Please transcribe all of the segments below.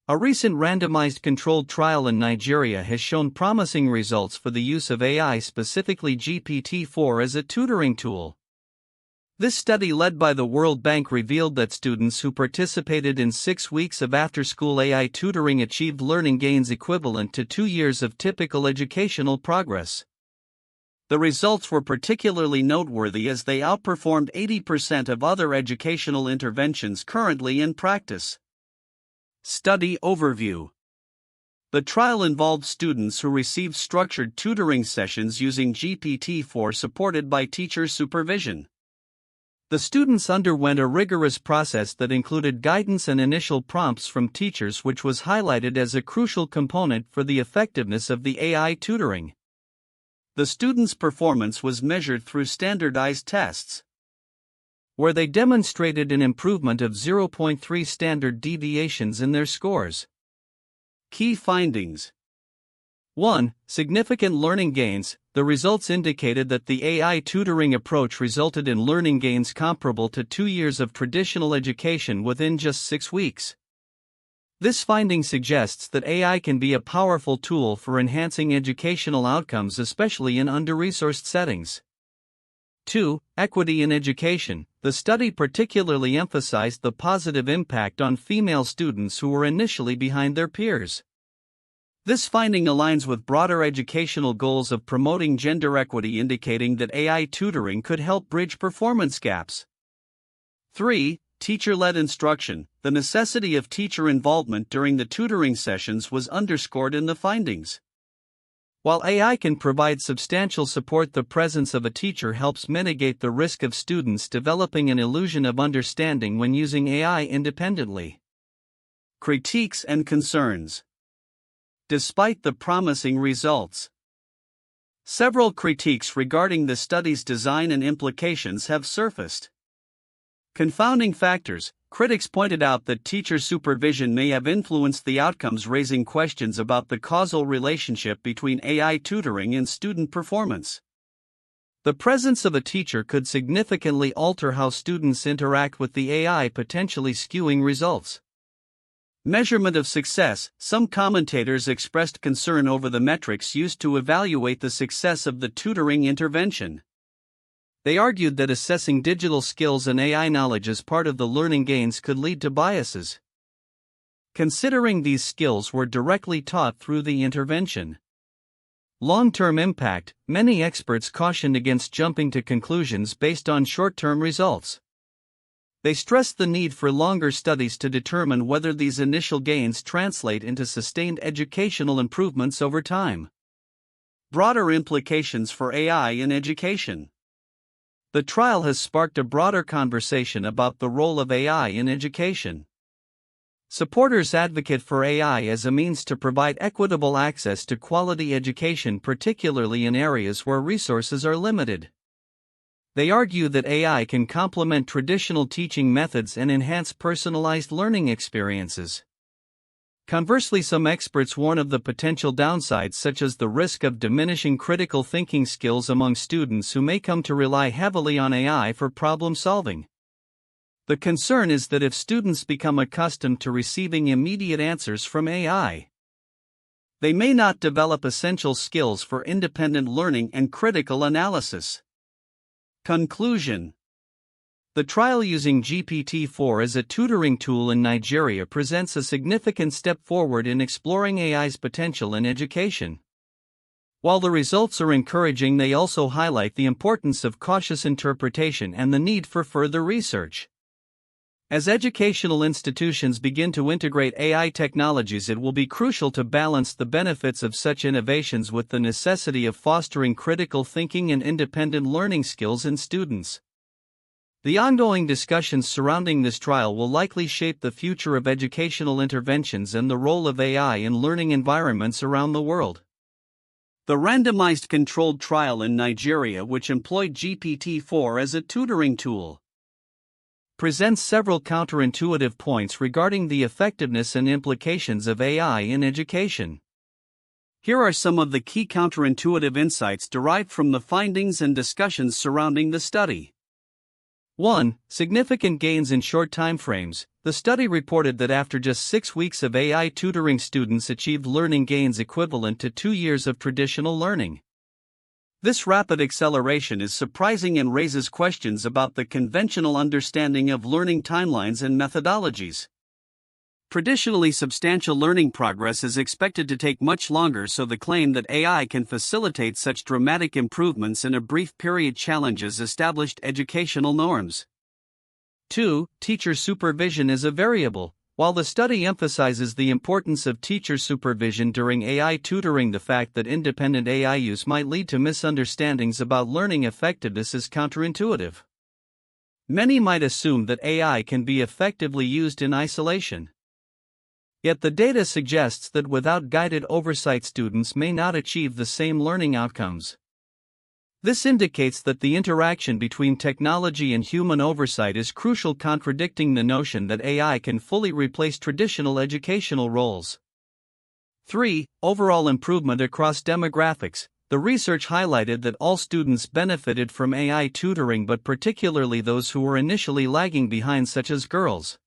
A recent randomized controlled trial in Nigeria has shown promising results for the use of AI, specifically GPT-4, as a tutoring tool. This study, led by the World Bank, revealed that students who participated in 6 weeks of after-school AI tutoring achieved learning gains equivalent to 2 years of typical educational progress. The results were particularly noteworthy as they outperformed 80% of other educational interventions currently in practice. Study overview. The trial involved students who received structured tutoring sessions using GPT-4 supported by teacher supervision. The students underwent a rigorous process that included guidance and initial prompts from teachers, which was highlighted as a crucial component for the effectiveness of the AI tutoring. The students' performance was measured through standardized tests, where they demonstrated an improvement of 0.3 standard deviations in their scores. Key findings. 1. Significant learning gains. The results indicated that the AI tutoring approach resulted in learning gains comparable to 2 years of traditional education within just 6 weeks. This finding suggests that AI can be a powerful tool for enhancing educational outcomes, especially in under-resourced settings. 2. Equity in education. The study particularly emphasized the positive impact on female students who were initially behind their peers. This finding aligns with broader educational goals of promoting gender equity, indicating that AI tutoring could help bridge performance gaps. 3. Teacher-led instruction. The necessity of teacher involvement during the tutoring sessions was underscored in the findings. While AI can provide substantial support, the presence of a teacher helps mitigate the risk of students developing an illusion of understanding when using AI independently. Critiques and concerns. Despite the promising results, several critiques regarding the study's design and implications have surfaced. Confounding factors. Critics pointed out that teacher supervision may have influenced the outcomes, raising questions about the causal relationship between AI tutoring and student performance. The presence of a teacher could significantly alter how students interact with the AI, potentially skewing results. Measurement of success. Some commentators expressed concern over the metrics used to evaluate the success of the tutoring intervention. They argued that assessing digital skills and AI knowledge as part of the learning gains could lead to biases, considering these skills were directly taught through the intervention. Long-term impact. Many experts cautioned against jumping to conclusions based on short-term results. They stressed the need for longer studies to determine whether these initial gains translate into sustained educational improvements over time. Broader implications for AI in education. The trial has sparked a broader conversation about the role of AI in education. Supporters advocate for AI as a means to provide equitable access to quality education, particularly in areas where resources are limited. They argue that AI can complement traditional teaching methods and enhance personalized learning experiences. Conversely, some experts warn of the potential downsides, such as the risk of diminishing critical thinking skills among students who may come to rely heavily on AI for problem solving. The concern is that if students become accustomed to receiving immediate answers from AI, they may not develop essential skills for independent learning and critical analysis. Conclusion. The trial using GPT-4 as a tutoring tool in Nigeria presents a significant step forward in exploring AI's potential in education. While the results are encouraging, they also highlight the importance of cautious interpretation and the need for further research. As educational institutions begin to integrate AI technologies, it will be crucial to balance the benefits of such innovations with the necessity of fostering critical thinking and independent learning skills in students. The ongoing discussions surrounding this trial will likely shape the future of educational interventions and the role of AI in learning environments around the world. The randomized controlled trial in Nigeria, which employed GPT-4 as a tutoring tool, presents several counterintuitive points regarding the effectiveness and implications of AI in education. Here are some of the key counterintuitive insights derived from the findings and discussions surrounding the study. 1. Significant gains in short time frames. The study reported that after just 6 weeks of AI tutoring, students achieved learning gains equivalent to 2 years of traditional learning. This rapid acceleration is surprising and raises questions about the conventional understanding of learning timelines and methodologies. Traditionally, substantial learning progress is expected to take much longer, so the claim that AI can facilitate such dramatic improvements in a brief period challenges established educational norms. 2. Teacher supervision is a variable. While the study emphasizes the importance of teacher supervision during AI tutoring, the fact that independent AI use might lead to misunderstandings about learning effectiveness is counterintuitive. Many might assume that AI can be effectively used in isolation. Yet the data suggests that without guided oversight, students may not achieve the same learning outcomes. This indicates that the interaction between technology and human oversight is crucial, contradicting the notion that AI can fully replace traditional educational roles. 3. Overall improvement across demographics. The research highlighted that all students benefited from AI tutoring, but particularly those who were initially lagging behind, such as girls.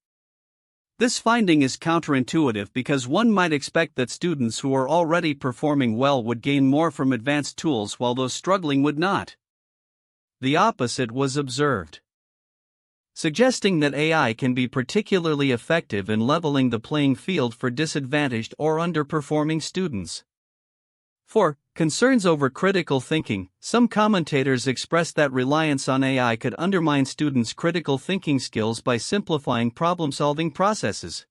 This finding is counterintuitive because one might expect that students who are already performing well would gain more from advanced tools while those struggling would not. The opposite was observed, suggesting that AI can be particularly effective in leveling the playing field for disadvantaged or underperforming students. 4. Concerns over critical thinking. Some commentators express that reliance on AI could undermine students' critical thinking skills by simplifying problem-solving processes.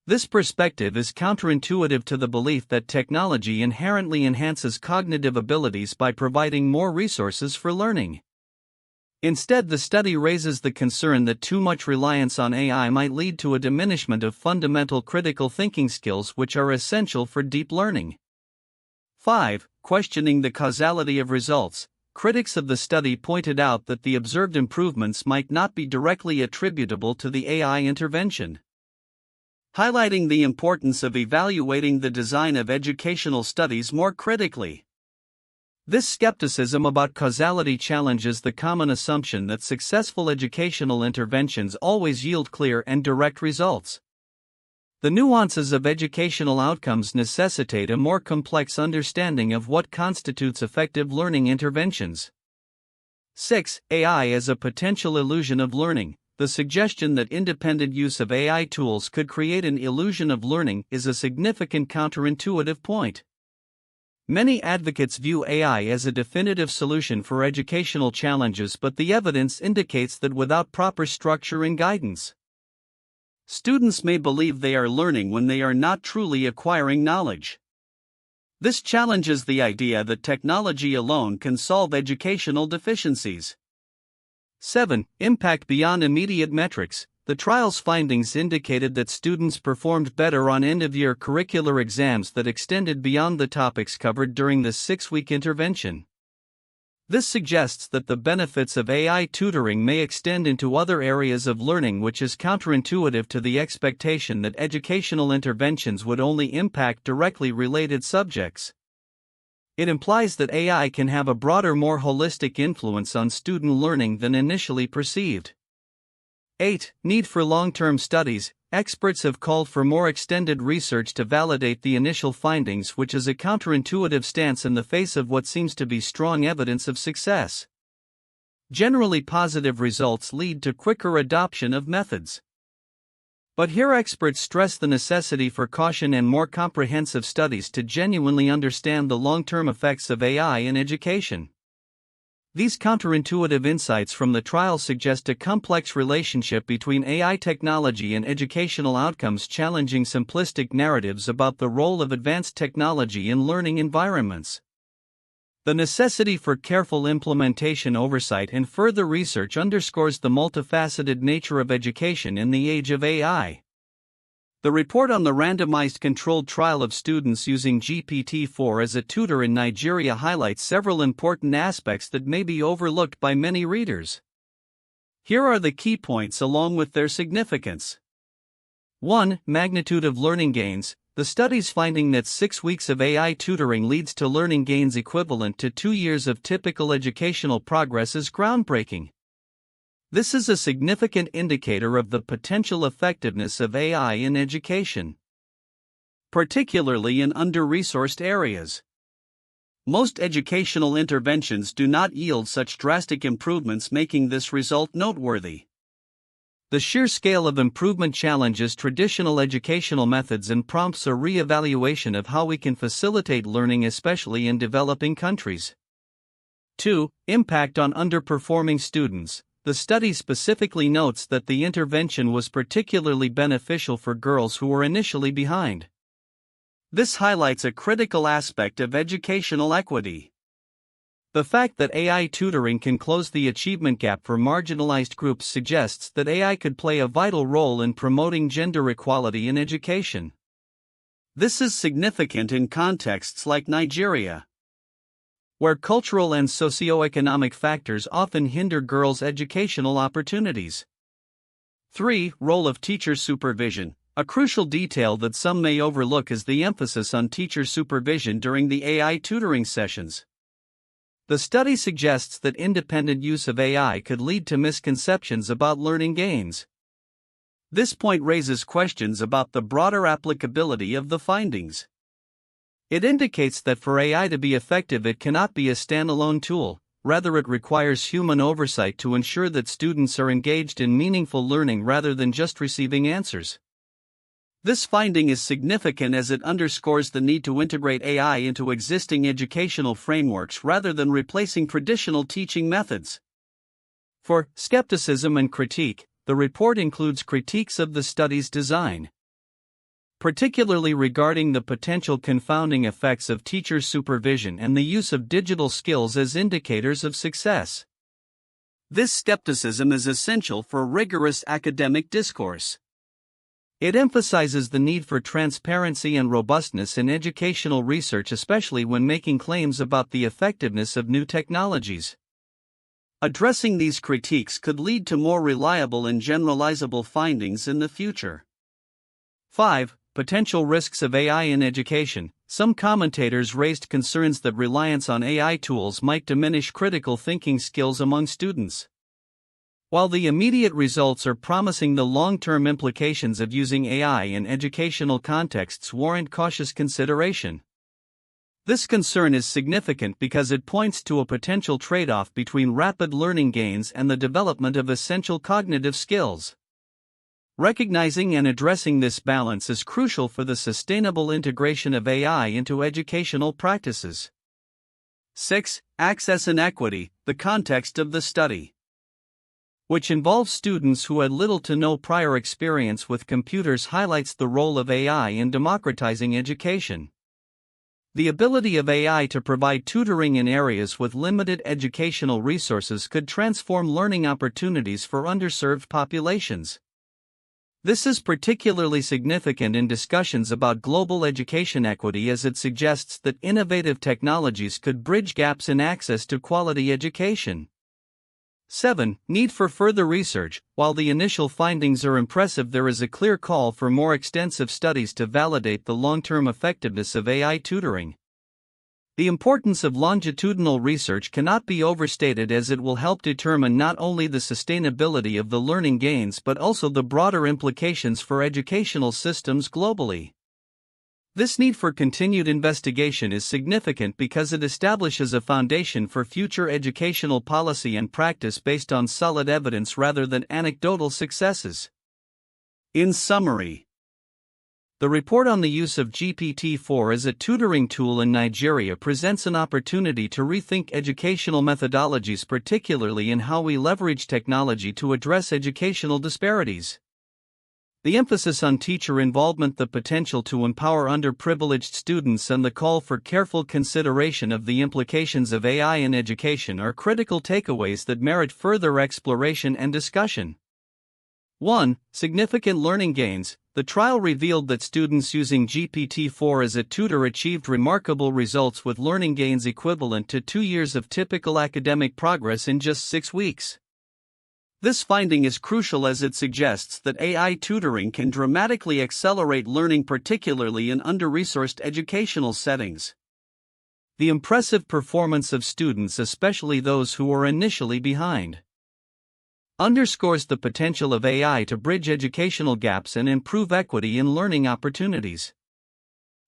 This perspective is counterintuitive to the belief that technology inherently enhances cognitive abilities by providing more resources for learning. Instead, the study raises the concern that too much reliance on AI might lead to a diminishment of fundamental critical thinking skills, which are essential for deep learning. 5. Questioning the causality of results. Critics of the study pointed out that the observed improvements might not be directly attributable to the AI intervention, highlighting the importance of evaluating the design of educational studies more critically. This skepticism about causality challenges the common assumption that successful educational interventions always yield clear and direct results. The nuances of educational outcomes necessitate a more complex understanding of what constitutes effective learning interventions. 6. AI as a potential illusion of learning. The suggestion that independent use of AI tools could create an illusion of learning is a significant counterintuitive point. Many advocates view AI as a definitive solution for educational challenges, but the evidence indicates that without proper structure and guidance, students may believe they are learning when they are not truly acquiring knowledge. This challenges the idea that technology alone can solve educational deficiencies. 7. Impact beyond immediate metrics. The trial's findings indicated that students performed better on end-of-year curricular exams that extended beyond the topics covered during the 6-week intervention. This suggests that the benefits of AI tutoring may extend into other areas of learning, which is counterintuitive to the expectation that educational interventions would only impact directly related subjects. It implies that AI can have a broader, more holistic influence on student learning than initially perceived. 8. Need for long-term studies. Experts have called for more extended research to validate the initial findings, which is a counterintuitive stance in the face of what seems to be strong evidence of success. Generally, positive results lead to quicker adoption of methods. But here experts stress the necessity for caution and more comprehensive studies to genuinely understand the long-term effects of AI in education. These counterintuitive insights from the trial suggest a complex relationship between AI technology and educational outcomes, challenging simplistic narratives about the role of advanced technology in learning environments. The necessity for careful implementation, oversight, and further research underscores the multifaceted nature of education in the age of AI. The report on the randomized controlled trial of students using GPT-4 as a tutor in Nigeria highlights several important aspects that may be overlooked by many readers. Here are the key points along with their significance. 1. Magnitude of learning gains. The study's finding that 6 weeks of AI tutoring leads to learning gains equivalent to 2 years of typical educational progress is groundbreaking. This is a significant indicator of the potential effectiveness of AI in education, particularly in under-resourced areas. Most educational interventions do not yield such drastic improvements, making this result noteworthy. The sheer scale of improvement challenges traditional educational methods and prompts a re-evaluation of how we can facilitate learning, especially in developing countries. 2. Impact on underperforming students. The study specifically notes that the intervention was particularly beneficial for girls who were initially behind. This highlights a critical aspect of educational equity. The fact that AI tutoring can close the achievement gap for marginalized groups suggests that AI could play a vital role in promoting gender equality in education. This is significant in contexts like Nigeria, where cultural and socioeconomic factors often hinder girls' educational opportunities. 3. Role of teacher supervision. A crucial detail that some may overlook is the emphasis on teacher supervision during the AI tutoring sessions. The study suggests that independent use of AI could lead to misconceptions about learning gains. This point raises questions about the broader applicability of the findings. It indicates that for AI to be effective, it cannot be a standalone tool, rather, it requires human oversight to ensure that students are engaged in meaningful learning rather than just receiving answers. This finding is significant as it underscores the need to integrate AI into existing educational frameworks rather than replacing traditional teaching methods. For skepticism and critique, the report includes critiques of the study's design, particularly regarding the potential confounding effects of teacher supervision and the use of digital skills as indicators of success. This skepticism is essential for rigorous academic discourse. It emphasizes the need for transparency and robustness in educational research, especially when making claims about the effectiveness of new technologies. Addressing these critiques could lead to more reliable and generalizable findings in the future. 5. Potential risks of AI in education. Some commentators raised concerns that reliance on AI tools might diminish critical thinking skills among students. While the immediate results are promising, the long-term implications of using AI in educational contexts warrant cautious consideration. This concern is significant because it points to a potential trade-off between rapid learning gains and the development of essential cognitive skills. Recognizing and addressing this balance is crucial for the sustainable integration of AI into educational practices. 6. Access and equity. The context of the study, which involves students who had little to no prior experience with computers, highlights the role of AI in democratizing education. The ability of AI to provide tutoring in areas with limited educational resources could transform learning opportunities for underserved populations. This is particularly significant in discussions about global education equity, as it suggests that innovative technologies could bridge gaps in access to quality education. 7. Need for further research. While the initial findings are impressive, there is a clear call for more extensive studies to validate the long-term effectiveness of AI tutoring. The importance of longitudinal research cannot be overstated, as it will help determine not only the sustainability of the learning gains but also the broader implications for educational systems globally. This need for continued investigation is significant because it establishes a foundation for future educational policy and practice based on solid evidence rather than anecdotal successes. In summary, the report on the use of GPT-4 as a tutoring tool in Nigeria presents an opportunity to rethink educational methodologies, particularly in how we leverage technology to address educational disparities. The emphasis on teacher involvement, the potential to empower underprivileged students, and the call for careful consideration of the implications of AI in education are critical takeaways that merit further exploration and discussion. 1. Significant learning gains. The trial revealed that students using GPT-4 as a tutor achieved remarkable results with learning gains equivalent to 2 years of typical academic progress in just 6 weeks. This finding is crucial as it suggests that AI tutoring can dramatically accelerate learning, particularly in under-resourced educational settings. The impressive performance of students, especially those who were initially behind, underscores the potential of AI to bridge educational gaps and improve equity in learning opportunities.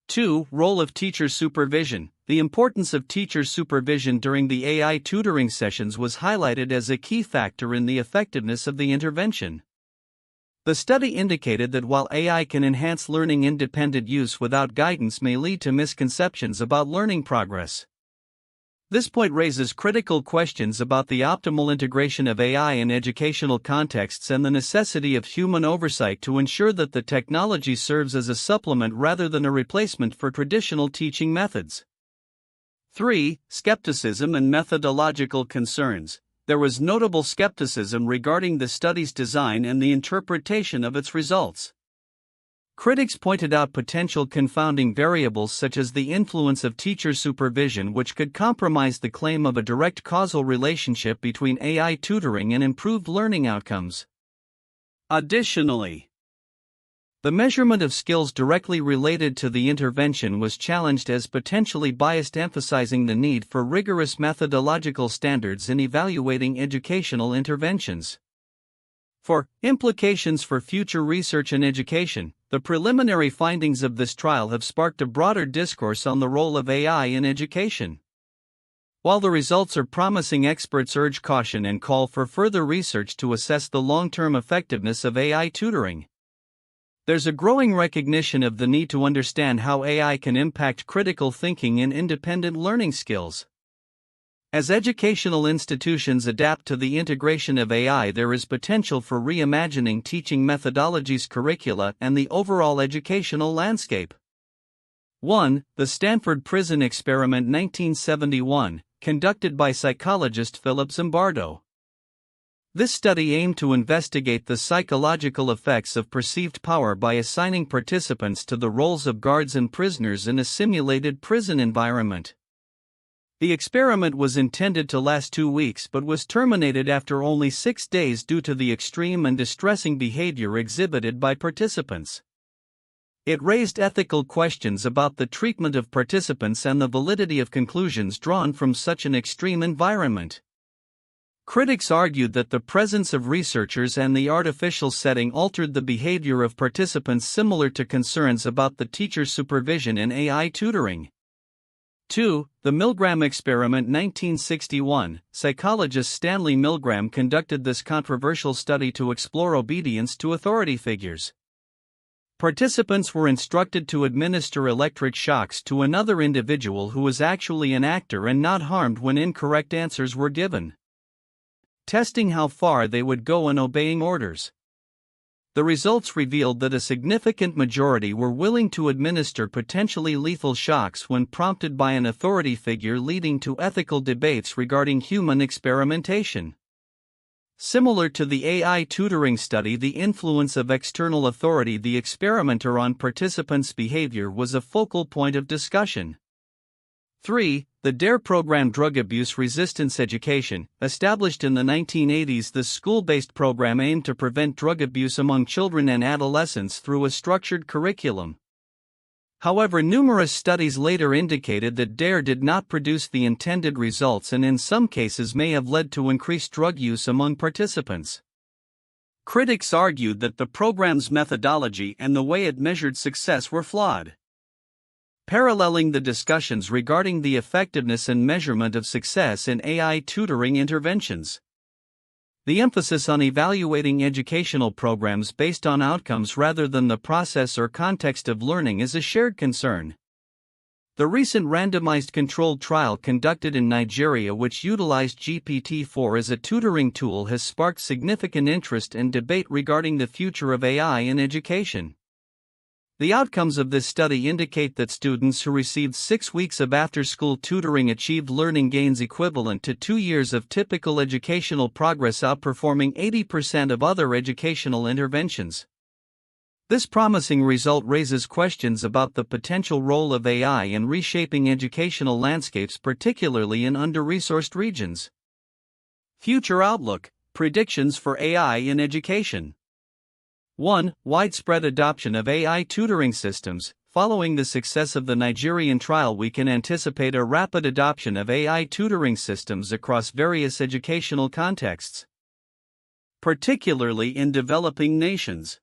2. Role of teacher supervision. The importance of teacher supervision during the AI tutoring sessions was highlighted as a key factor in the effectiveness of the intervention. The study indicated that while AI can enhance learning, independent use without guidance may lead to misconceptions about learning progress. This point raises critical questions about the optimal integration of AI in educational contexts and the necessity of human oversight to ensure that the technology serves as a supplement rather than a replacement for traditional teaching methods. 3. Skepticism and methodological concerns. There was notable skepticism regarding the study's design and the interpretation of its results. Critics pointed out potential confounding variables such as the influence of teacher supervision, which could compromise the claim of a direct causal relationship between AI tutoring and improved learning outcomes. Additionally, the measurement of skills directly related to the intervention was challenged as potentially biased, emphasizing the need for rigorous methodological standards in evaluating educational interventions. 4. Implications for future research and education. The preliminary findings of this trial have sparked a broader discourse on the role of AI in education. While the results are promising, experts urge caution and call for further research to assess the long-term effectiveness of AI tutoring. There's a growing recognition of the need to understand how AI can impact critical thinking and independent learning skills. As educational institutions adapt to the integration of AI, there is potential for reimagining teaching methodologies, curricula, and the overall educational landscape. 1. The Stanford Prison Experiment 1971, conducted by psychologist Philip Zimbardo. This study aimed to investigate the psychological effects of perceived power by assigning participants to the roles of guards and prisoners in a simulated prison environment. The experiment was intended to last 2 weeks but was terminated after only 6 days due to the extreme and distressing behavior exhibited by participants. It raised ethical questions about the treatment of participants and the validity of conclusions drawn from such an extreme environment. Critics argued that the presence of researchers and the artificial setting altered the behavior of participants, similar to concerns about the teacher's supervision in AI tutoring. 2. The Milgram Experiment 1961. Psychologist Stanley Milgram conducted this controversial study to explore obedience to authority figures. Participants were instructed to administer electric shocks to another individual who was actually an actor and not harmed when incorrect answers were given, testing how far they would go in obeying orders. The results revealed that a significant majority were willing to administer potentially lethal shocks when prompted by an authority figure, leading to ethical debates regarding human experimentation. Similar to the AI tutoring study, the influence of external authority, the experimenter, on participants' behavior was a focal point of discussion. 3. The DARE program, Drug Abuse Resistance Education. Established in the 1980s, this school-based program aimed to prevent drug abuse among children and adolescents through a structured curriculum. However, numerous studies later indicated that DARE did not produce the intended results and in some cases may have led to increased drug use among participants. Critics argued that the program's methodology and the way it measured success were flawed. Paralleling the discussions regarding the effectiveness and measurement of success in AI tutoring interventions, the emphasis on evaluating educational programs based on outcomes rather than the process or context of learning is a shared concern. The recent randomized controlled trial conducted in Nigeria, which utilized GPT-4 as a tutoring tool, has sparked significant interest and debate regarding the future of AI in education. The outcomes of this study indicate that students who received 6 weeks of after-school tutoring achieved learning gains equivalent to 2 years of typical educational progress, outperforming 80% of other educational interventions. This promising result raises questions about the potential role of AI in reshaping educational landscapes, particularly in under-resourced regions. Future outlook: predictions for AI in education. 1. Widespread adoption of AI tutoring systems. Following the success of the Nigerian trial, we can anticipate a rapid adoption of AI tutoring systems across various educational contexts. particularly in developing nations.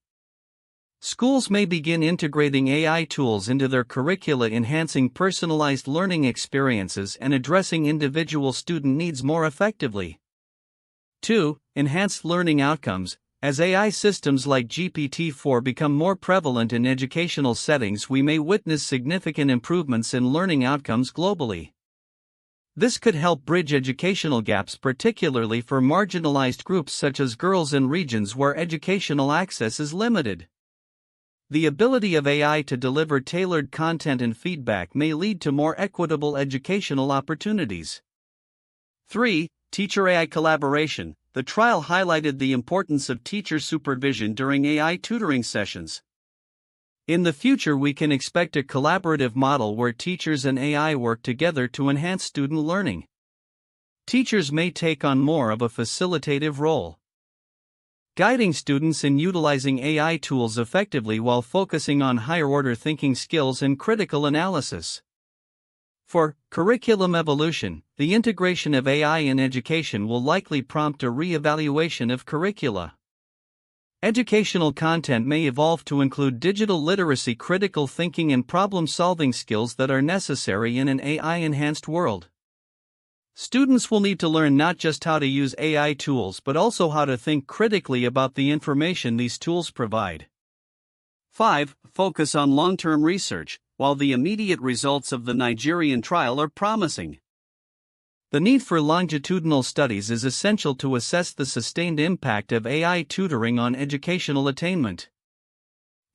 Schools may begin integrating AI tools into their curricula, enhancing personalized learning experiences and addressing individual student needs more effectively. 2. Enhanced learning outcomes. As AI systems like GPT-4 become more prevalent in educational settings, we may witness significant improvements in learning outcomes globally. This could help bridge educational gaps, particularly for marginalized groups such as girls in regions where educational access is limited. The ability of AI to deliver tailored content and feedback may lead to more equitable educational opportunities. 3. Teacher-AI collaboration. The trial highlighted the importance of teacher supervision during AI tutoring sessions. In the future, we can expect a collaborative model where teachers and AI work together to enhance student learning. Teachers may take on more of a facilitative role, guiding students in utilizing AI tools effectively while focusing on higher-order thinking skills and critical analysis. For curriculum evolution, the integration of AI in education will likely prompt a re-evaluation of curricula. Educational content may evolve to include digital literacy, critical thinking, and problem-solving skills that are necessary in an AI-enhanced world. Students will need to learn not just how to use AI tools but also how to think critically about the information these tools provide. 5. Focus on long-term research. While the immediate results of the Nigerian trial are promising, the need for longitudinal studies is essential to assess the sustained impact of AI tutoring on educational attainment.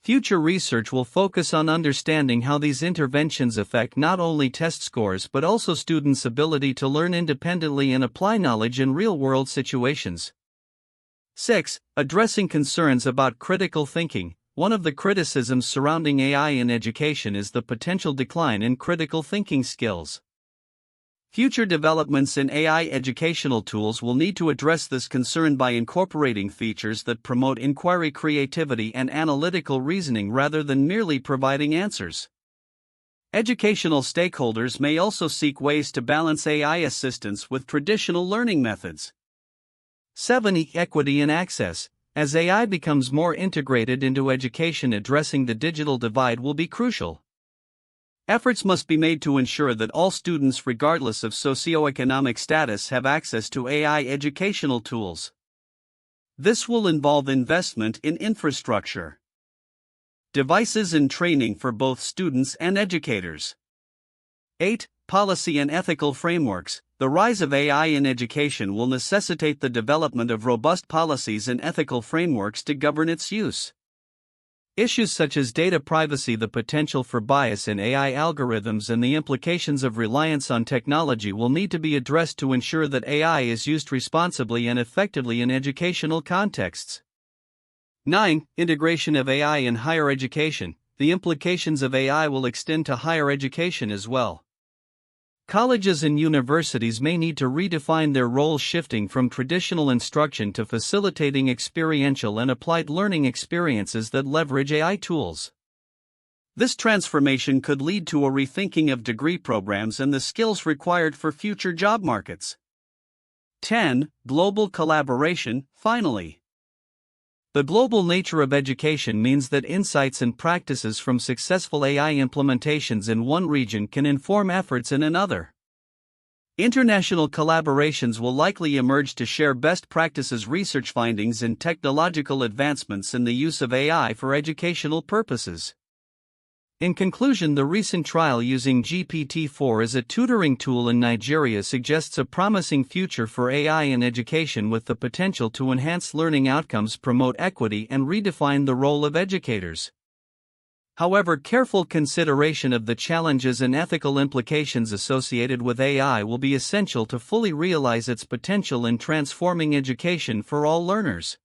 Future research will focus on understanding how these interventions affect not only test scores but also students' ability to learn independently and apply knowledge in real-world situations. 6. Addressing concerns about critical thinking. One of the criticisms surrounding AI in education is the potential decline in critical thinking skills. Future developments in AI educational tools will need to address this concern by incorporating features that promote inquiry, creativity, and analytical reasoning rather than merely providing answers. Educational stakeholders may also seek ways to balance AI assistance with traditional learning methods. 7. Equity and access. As AI becomes more integrated into education, addressing the digital divide will be crucial. Efforts must be made to ensure that all students, regardless of socioeconomic status, have access to AI educational tools. This will involve investment in infrastructure, devices, and training for both students and educators. 8. Policy and ethical frameworks. The rise of AI in education will necessitate the development of robust policies and ethical frameworks to govern its use. Issues such as data privacy, the potential for bias in AI algorithms, and the implications of reliance on technology will need to be addressed to ensure that AI is used responsibly and effectively in educational contexts. 9. Integration of AI in higher education. The implications of AI will extend to higher education as well. Colleges and universities may need to redefine their roles, shifting from traditional instruction to facilitating experiential and applied learning experiences that leverage AI tools. This transformation could lead to a rethinking of degree programs and the skills required for future job markets. 10. Global collaboration. Finally, the global nature of education means that insights and practices from successful AI implementations in one region can inform efforts in another. International collaborations will likely emerge to share best practices, research findings, and technological advancements in the use of AI for educational purposes. In conclusion, the recent trial using GPT-4 as a tutoring tool in Nigeria suggests a promising future for AI in education, with the potential to enhance learning outcomes, promote equity, and redefine the role of educators. However, careful consideration of the challenges and ethical implications associated with AI will be essential to fully realize its potential in transforming education for all learners.